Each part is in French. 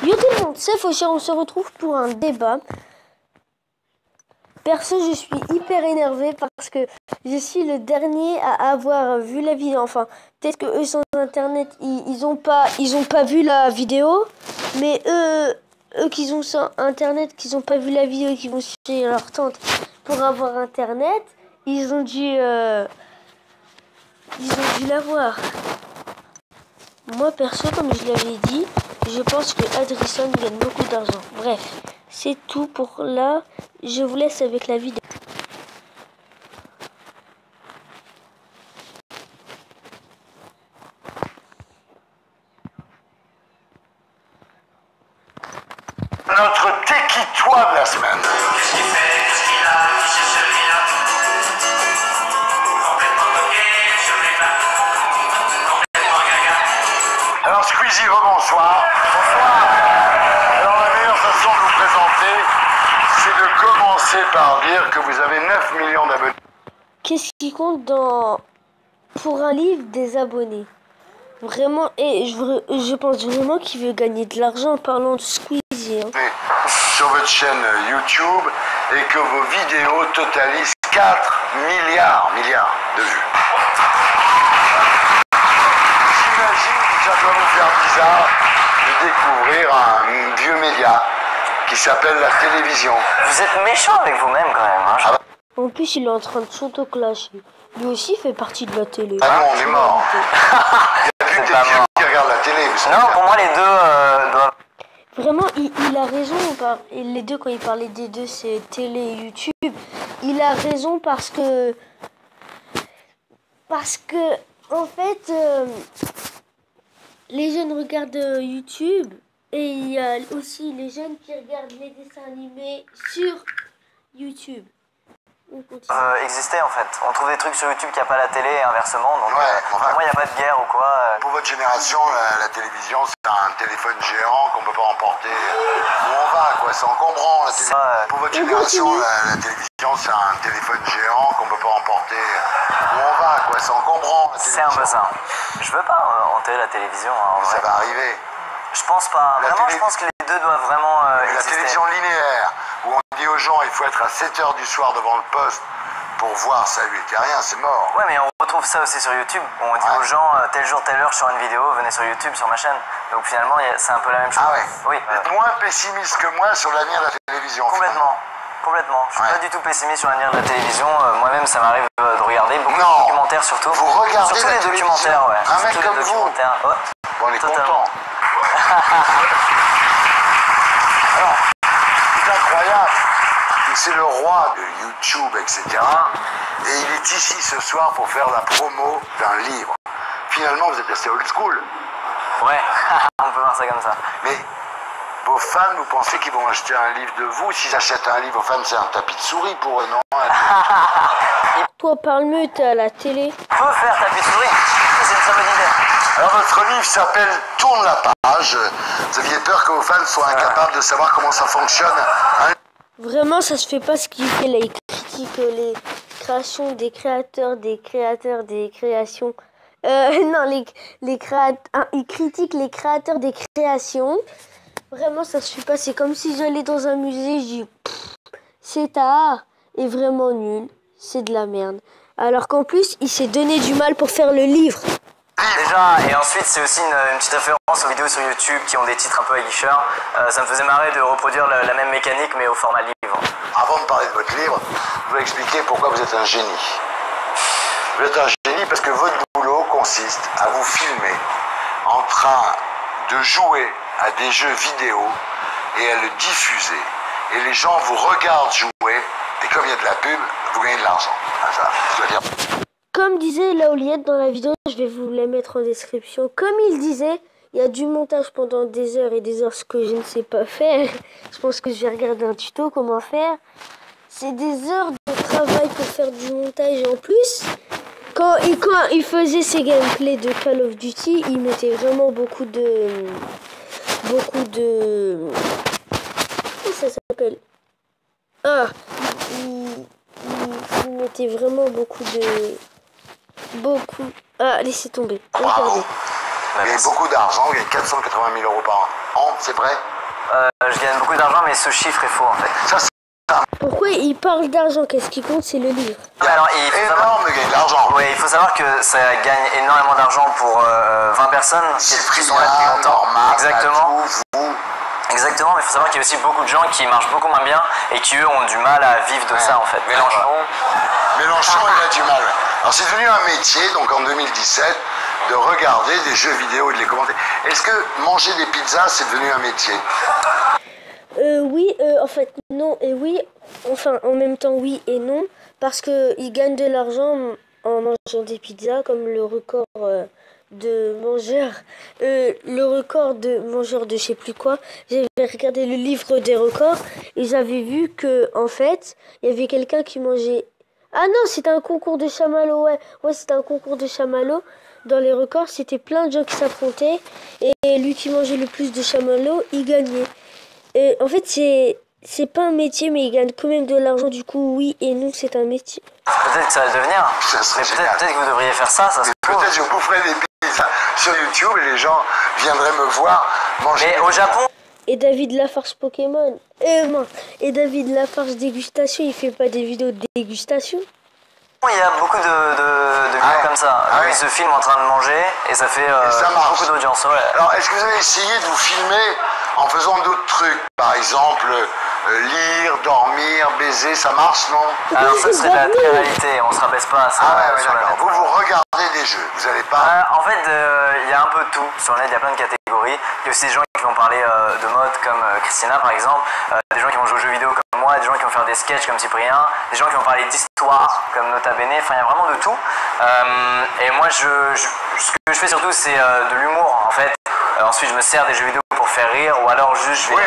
Yo tout le monde, c'est Faucheur, on se retrouve pour un débat. Perso, je suis hyper énervé parce que je suis le dernier à avoir vu la vidéo. Enfin, peut-être que eux sans internet, ils ont pas vu la vidéo. Mais eux qui ont sur internet, qui n'ont pas vu la vidéo et qui vont chez leur tante pour avoir internet, ils ont dû la voir. Moi perso, comme je l'avais dit, je pense que Adrison gagne beaucoup d'argent. Bref, c'est tout pour là. Je vous laisse avec la vidéo. Notre Téquitois de la semaine. Qu'est-ce qu'il fait, qu'est-ce qu'il a, qui c'est celui-là? Complètement bloqué sur les mains, complètement gaga. Alors Squeezie, rebonsoir. Bonsoir. Alors la meilleure façon de vous présenter, c'est de commencer par dire que vous avez 9 millions d'abonnés. Qu'est-ce qui compte pour un livre des abonnés? Vraiment, et je pense vraiment qu'il veut gagner de l'argent en parlant de Squeezie. Hein. Sur votre chaîne YouTube et que vos vidéos totalisent 4 milliards de vues. J'imagine que ça doit vous faire bizarre de découvrir un vieux média qui s'appelle la télévision. Vous êtes méchant avec vous-même quand même. Hein. En plus, il est en train de s'auto-clasher. Lui aussi fait partie de la télé. Ah non, on est mort. Il y a plus des vieux qui regardent la télé. Non, pour moi les deux doivent... Vraiment, il a raison. Et les deux, quand il parlait des deux, c'est télé et YouTube. Il a raison parce que en fait, les jeunes regardent YouTube et il y a aussi les jeunes qui regardent les dessins animés sur YouTube. exister en fait. On trouve des trucs sur YouTube qu'il n'y a pas à la télé et inversement. Donc Ouais, pour moi, il n'y a pas de guerre ou quoi. Pour votre génération, la télévision, c'est un téléphone géant qu'on ne peut pas emporter où on va, quoi. C'est encombrant, la télévision. Pour votre génération, la télévision, c'est un téléphone géant qu'on ne peut pas emporter où on va, quoi. C'est encombrant, la télévision. C'est un peu ça. Je veux pas hanter la télévision. Hein, en Ça vrai. va arriver. Je pense pas. Vraiment, je pense que les deux doivent vraiment La exister. télévision linéaire, où on dit aux gens il faut être à 7h du soir devant le poste pour voir Salut les Terriens, c'est mort. Ouais, mais on retrouve ça aussi sur YouTube. Où on dit aux gens tel jour, telle heure sur une vidéo, venez sur YouTube, sur ma chaîne. Donc finalement, c'est un peu la même chose. Ah ouais. Oui. Vous êtes moins pessimiste que moi sur l'avenir de la télévision. Complètement. Complètement. Je suis pas du tout pessimiste sur l'avenir de la télévision. Moi-même, ça m'arrive de regarder beaucoup de documentaires surtout. Vous regardez surtout la les télévision. documentaires, ouais. Un mec Surtout comme les vous. documentaires. Ouais. Bon, on est Totalement. content. Alors, c'est incroyable. C'est le roi de YouTube, etc. Et il est ici ce soir pour faire la promo d'un livre. Finalement, vous êtes assez old school. Ouais, on peut voir ça comme ça. Mais vos fans, vous pensez qu'ils vont acheter un livre de vous? S'ils achètent un livre, vos fans, c'est un tapis de souris pour eux, non? Toi, parle mieux, t'es à la télé. On peut faire tapis de souris. C'est une très bonne idée. Alors, votre livre s'appelle Tourne la page. Vous aviez peur que vos fans soient incapables de savoir comment ça fonctionne? Vraiment, ça se fait pas ce qu'il fait là. Il critique les créations des créateurs, des créations. Non, il critique les créateurs des créations. Vraiment, ça se fait pas. C'est comme si j'allais dans un musée, je dis cet art est vraiment nul, c'est de la merde. Alors qu'en plus, il s'est donné du mal pour faire le livre. Déjà, et ensuite, c'est aussi une petite référence aux vidéos sur YouTube qui ont des titres un peu aguicheurs. Ça me faisait marrer de reproduire la même mécanique, mais au format livre. Avant de parler de votre livre, je vais expliquer pourquoi vous êtes un génie. Vous êtes un génie parce que votre boulot consiste à vous filmer en train de jouer à des jeux vidéo et à le diffuser. Et les gens vous regardent jouer, et comme il y a de la pub, vous gagnez de l'argent. Ça, je dois dire. Comme disait Laoliette dans la vidéo, je vais vous la mettre en description. Comme il disait, il y a du montage pendant des heures et des heures, ce que je ne sais pas faire. Je pense que je vais regarder un tuto comment faire. C'est des heures de travail pour faire du montage. En plus, quand il faisait ses gameplays de Call of Duty, il mettait vraiment beaucoup de... Comment ça s'appelle? Ah, il mettait vraiment beaucoup de... Ah, laissez tomber. Bravo. Regardez. Vous gagnez beaucoup d'argent, vous gagnez 480 000 € par an, c'est vrai? je gagne beaucoup d'argent, mais ce chiffre est faux en fait. Ça, c'est Pourquoi il parle d'argent? Qu'est-ce qui compte? C'est le livre. Alors, il faut savoir... énorme de gagner de l'argent. Ouais, il faut savoir que ça gagne énormément d'argent pour 20 personnes qui sont là depuis longtemps. Normal, Exactement. vous. Exactement, mais il faut savoir qu'il y a aussi beaucoup de gens qui marchent beaucoup moins bien et qui eux ont du mal à vivre de ça en fait. Mélenchon, il a du mal. Alors c'est devenu un métier, donc en 2017, de regarder des jeux vidéo et de les commenter. Est-ce que manger des pizzas, c'est devenu un métier? Oui, en fait, non et oui. Enfin, en même temps, oui et non. Parce qu'il gagne de l'argent en mangeant des pizzas, comme le record de mangeur de je sais plus quoi. J'avais regardé le livre des records et j'avais vu que, en fait, il y avait quelqu'un qui mangeait... Ah non, c'était un concours de chamallow, ouais. Ouais, c'était un concours de chamallow. Dans les records, c'était plein de gens qui s'affrontaient et lui qui mangeait le plus de chamallow, il gagnait. En fait, c'est pas un métier, mais il gagne quand même de l'argent. Du coup, oui et non, c'est un métier. Peut-être que ça va le devenir. Ça serait Mais génial. peut-être que vous devriez faire ça se trouve. Peut-être je vous ferai des pizzas sur YouTube et les gens viendraient me voir manger. Mais des au pizzas. Japon, Et David Lafarge Pokémon. Et David Lafarge dégustation, il fait pas des vidéos de dégustation? il y a beaucoup de vidéos ouais. comme ça. Ah Où ouais. ils se filment en train de manger et ça fait ça marche. beaucoup d'audience. Ouais. Alors, est-ce que vous avez essayé de vous filmer en faisant d'autres trucs? Par exemple, lire, dormir, baiser, ça marche, non? Alors ça c'est de la télé-réalité, on se rabaisse pas à ça Ah ouais, sur la d'accord. net. Vous regardez des jeux, vous n'allez pas... En fait, il y a un peu de tout. Sur le net, il y a plein de catégories. Il y a aussi des gens qui vont parler de mode comme Christina par exemple, des gens qui vont jouer aux jeux vidéo comme moi, des gens qui vont faire des sketchs comme Cyprien, des gens qui vont parler d'histoire comme Nota Bene, enfin il y a vraiment de tout. Et moi, ce que je fais surtout, c'est de l'humour en fait. Ensuite, je me sers des jeux vidéo pour faire rire ou alors juste je vais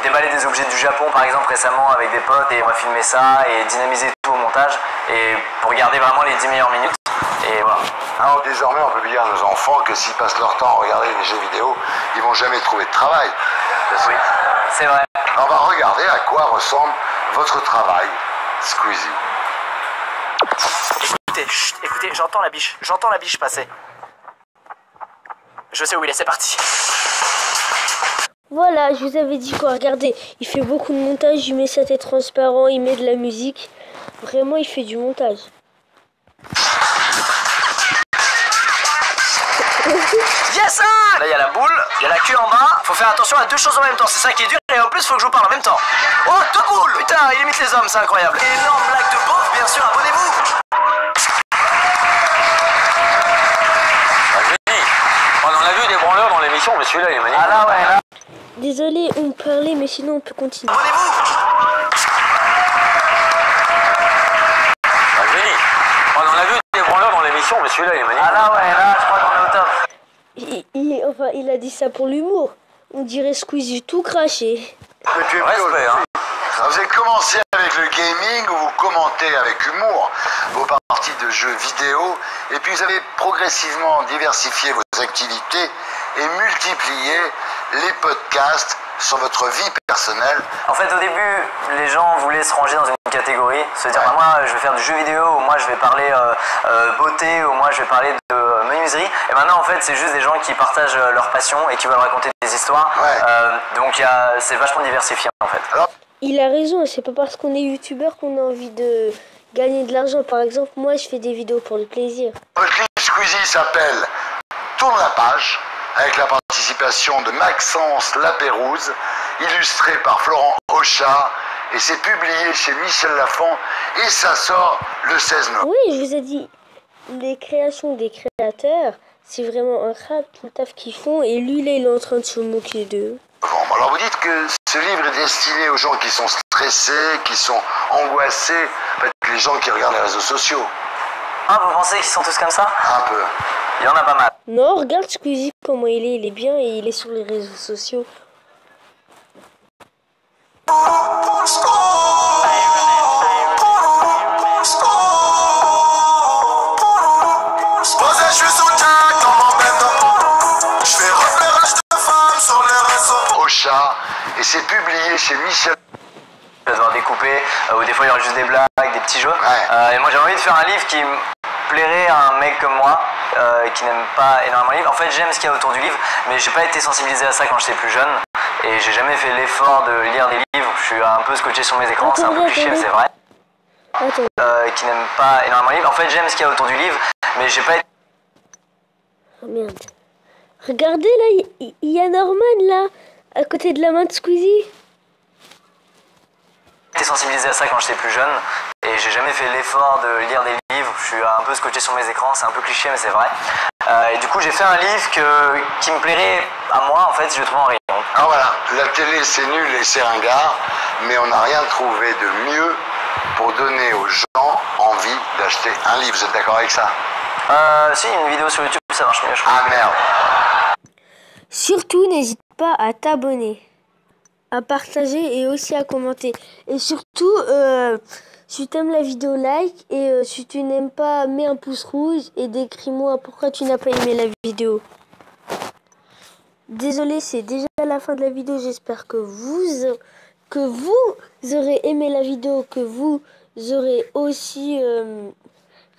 déballer des objets du Japon par exemple récemment avec des potes et on va filmer ça et dynamiser tout au montage et pour garder vraiment les 10 meilleures minutes. Et voilà. Alors, désormais, on peut dire à nos enfants que s'ils passent leur temps à regarder des jeux vidéo, ils vont jamais trouver de travail. Oui, c'est vrai. On va regarder à quoi ressemble votre travail, Squeezie. Écoutez, chut, écoutez, j'entends la biche passer. Je sais où il est, c'est parti. Voilà, je vous avais dit quoi. Regardez, il fait beaucoup de montage, il met sa tête transparent, il met de la musique. Vraiment, il fait du montage. Yes! Là, il y a la boule, il y a la queue en bas. Faut faire attention à deux choses en même temps, c'est ça qui est dur. Et en plus, faut que je vous parle en même temps. Oh, deux boules! Putain, il imite les hommes, c'est incroyable. Énorme blague de beauf, bien sûr, abonnez-vous! On en a vu des branleurs dans l'émission, mais celui-là il est magnifique. Ah là ouais, là. Désolé, on me parlait, mais sinon on peut continuer. Abonnez-vous! Un génie. On en a vu des branleurs dans l'émission, mais celui-là il est magnifique. Ah là ouais, là je crois qu'on est au top. Il a dit ça pour l'humour. On dirait Squeezie tout craché. Mais tu es Respect, hein. Vous avez commencé avec le gaming où vous commentez avec humour vos parties de jeux vidéo et puis vous avez progressivement diversifié vos activités et multiplié les podcasts sur votre vie personnelle. En fait, au début, les gens voulaient se ranger dans une catégorie, se dire bah, moi je vais faire du jeu vidéo, ou moi je vais parler beauté, ou moi je vais parler de menuiserie. Et maintenant, en fait, c'est juste des gens qui partagent leur passion et qui veulent raconter des histoires. Donc c'est vachement diversifié en fait. Alors, Il a raison, c'est pas parce qu'on est youtubeur qu'on a envie de gagner de l'argent. Par exemple, moi je fais des vidéos pour le plaisir. votre clip Squeezie s'appelle Tourne la page avec la participation de Maxence Lapérouse, illustré par Florent Auchat et c'est publié chez Michel Lafon et ça sort le 16 novembre. Oui, je vous ai dit, les créations des créateurs, c'est vraiment un crap, tout le taf qu'ils font. Et lui, là, il est en train de se moquer d'eux. Bon, alors vous dites que ce livre est destiné aux gens qui sont stressés, qui sont angoissés, en fait, les gens qui regardent les réseaux sociaux, Ah, vous pensez qu'ils sont tous comme ça? un peu. Il y en a pas mal. Non, regarde Squeezie comment il est bien et il est sur les réseaux sociaux. Posé, je suis sous Jack dans mon bendo. Je fais repérage de femmes sur les réseaux. Auchat et c'est publié chez Michel. Je vais devoir découper, ou des fois il y aura juste des blagues, des petits jeux. Ouais. Et moi j'ai envie de faire un livre qui plairait à un mec comme moi, qui n'aime pas énormément le livre. En fait j'aime ce qu'il y a autour du livre, mais j'ai pas été sensibilisé à ça quand j'étais plus jeune. et j'ai jamais fait l'effort de lire des livres. Je suis un peu scotché sur mes écrans, c'est un peu cliché, mais c'est vrai. Attends. Qui n'aime pas énormément les livres. En fait, j'aime ce qu'il y a autour du livre, mais j'ai pas été Oh merde. Regardez là, il y a Norman là, à côté de la main de Squeezie. sensibilisé à ça quand j'étais plus jeune, et j'ai jamais fait l'effort de lire des livres. Je suis un peu scotché sur mes écrans, c'est un peu cliché, mais c'est vrai. Et du coup, j'ai fait un livre qui me plairait à moi, en fait, si je le trouve en rayon. Alors voilà, la télé c'est nul et c'est ringard, mais on n'a rien trouvé de mieux pour donner aux gens envie d'acheter un livre. Vous êtes d'accord avec ça? Si, une vidéo sur YouTube, ça marche mieux, je crois. Ah merde. Surtout, n'hésite pas à t'abonner, à partager et aussi à commenter. Et surtout, si tu aimes la vidéo, like. Et si tu n'aimes pas, mets un pouce rouge et décris-moi pourquoi tu n'as pas aimé la vidéo. Désolé, c'est déjà la fin de la vidéo. J'espère que vous aurez aimé la vidéo, que vous aurez aussi...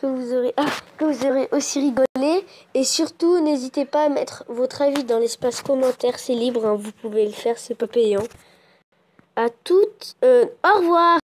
que vous aurez aussi rigolé. Et surtout, n'hésitez pas à mettre votre avis dans l'espace commentaire. C'est libre, hein, vous pouvez le faire, c'est pas payant. À toutes, au revoir.